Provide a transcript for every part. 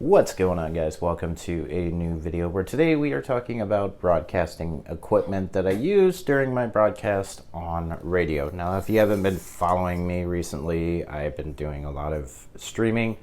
What's going on, guys? Welcome to a new video where today we are talking about broadcasting equipment that I use during my broadcast on radio. Now, if you haven't been following me recently, I've been doing a lot of streaming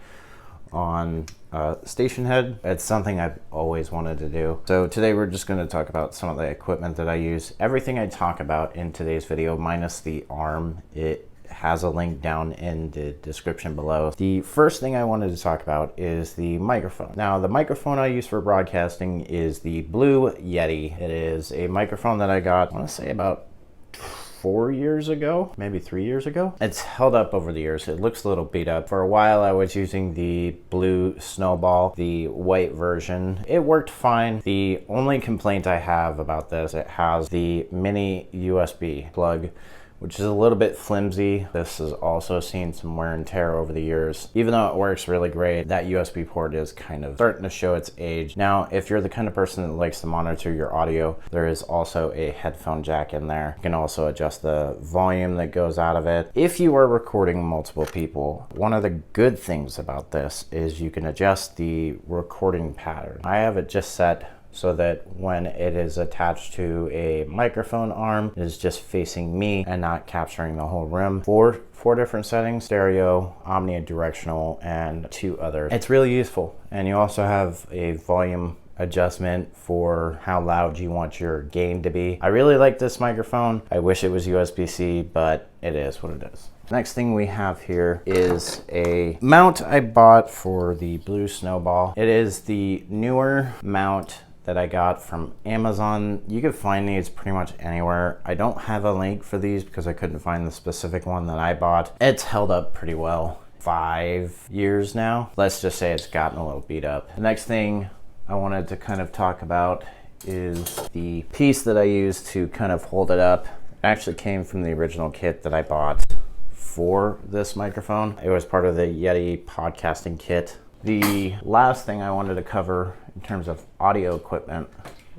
on Stationhead. It's something I've always wanted to do. So today we're just going to talk about some of the equipment that I use. Everything I talk about in today's video, minus the arm, it has a link down in the description below. The first thing I wanted to talk about is the microphone. Now, the microphone I use for broadcasting is the Blue Yeti. It is a microphone that I got, I want to say about 4 years ago, maybe 3 years ago. It's held up over the years. It looks a little beat up. For a while I was using the Blue Snowball, the white version. It worked fine. The only complaint I have about this, it has the mini USB plug, which is a little bit flimsy. This has also seen some wear and tear over the years. Even though it works really great, that USB port is kind of starting to show its age. Now, if you're the kind of person that likes to monitor your audio, there is also a headphone jack in there. You can also adjust the volume that goes out of it. If you are recording multiple people, one of the good things about this is you can adjust the recording pattern. I have it just set so that when it is attached to a microphone arm, it is just facing me and not capturing the whole room. Four different settings: stereo, omnidirectional, and 2 others. It's really useful. And you also have a volume adjustment for how loud you want your gain to be. I really like this microphone. I wish it was USB-C, but it is what it is. Next thing we have here is a mount I bought for the Blue Snowball. It is the newer mount that I got from Amazon. You can find these pretty much anywhere. I don't have a link for these because I couldn't find the specific one that I bought. It's held up pretty well. 5 years now. Let's just say it's gotten a little beat up. The next thing I wanted to kind of talk about is the piece that I use to kind of hold it up. It actually came from the original kit that I bought for this microphone. It was part of the Yeti podcasting kit. The last thing I wanted to cover in terms of audio equipment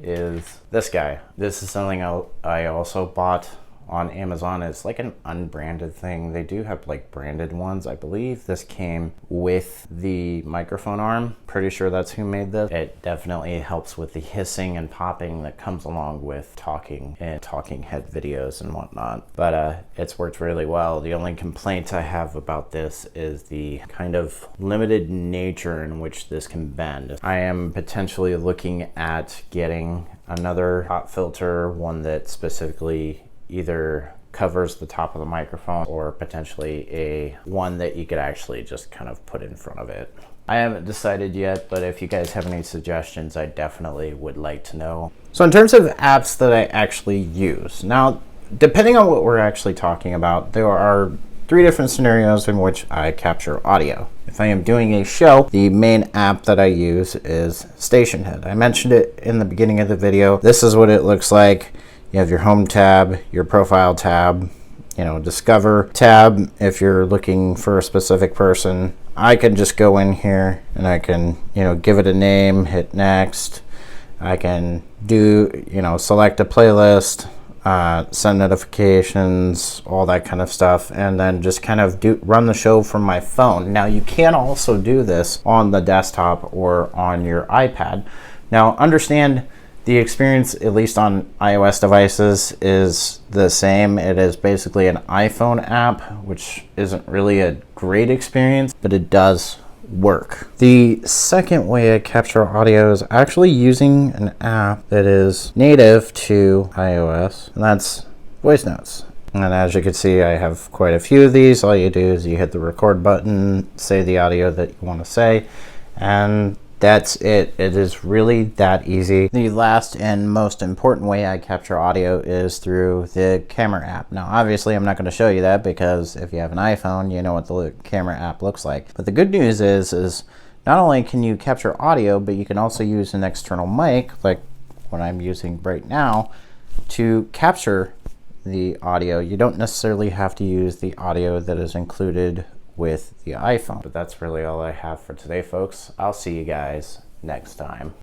is this guy. This is something I also bought on Amazon. It's like an unbranded thing. They do have like branded ones. I believe this came with the microphone arm. Pretty sure that's who made this. It definitely helps with the hissing and popping that comes along with talking and talking head videos and whatnot. But it's worked really well. The only complaint I have about this is the kind of limited nature in which this can bend. I am potentially looking at getting another pop filter, one that specifically either covers the top of the microphone or potentially a one that you could actually just kind of put in front of it. I haven't decided yet, but if you guys have any suggestions, I definitely would like to know. So in terms of apps that I actually use, now depending on what we're actually talking about, there are 3 different scenarios in which I capture audio. If I am doing a show, the main app that I use is Stationhead. I mentioned it in the beginning of the video. This is what it looks like. You have your home tab, your profile tab, discover tab if you're looking for a specific person. I can just go in here and I can, give it a name, hit next. I can do, select a playlist, send notifications, all that kind of stuff, and then just kind of run the show from my phone. Now, you can also do this on the desktop or on your iPad. Now, understand the experience, at least on iOS devices, is the same. It is basically an iPhone app, which isn't really a great experience, but it does work. The second way I capture audio is actually using an app that is native to iOS, and that's voice notes. And as you can see, I have quite a few of these. All you do is you hit the record button, say the audio that you want to say, and that's it. It is really that easy. The last and most important way I capture audio is through the camera app. Now, obviously, I'm not going to show you that because if you have an iPhone, you know what the camera app looks like. But the good news is not only can you capture audio, but you can also use an external mic, like what I'm using right now, to capture the audio. You don't necessarily have to use the audio that is included with the iPhone. But that's really all I have for today, folks. I'll see you guys next time.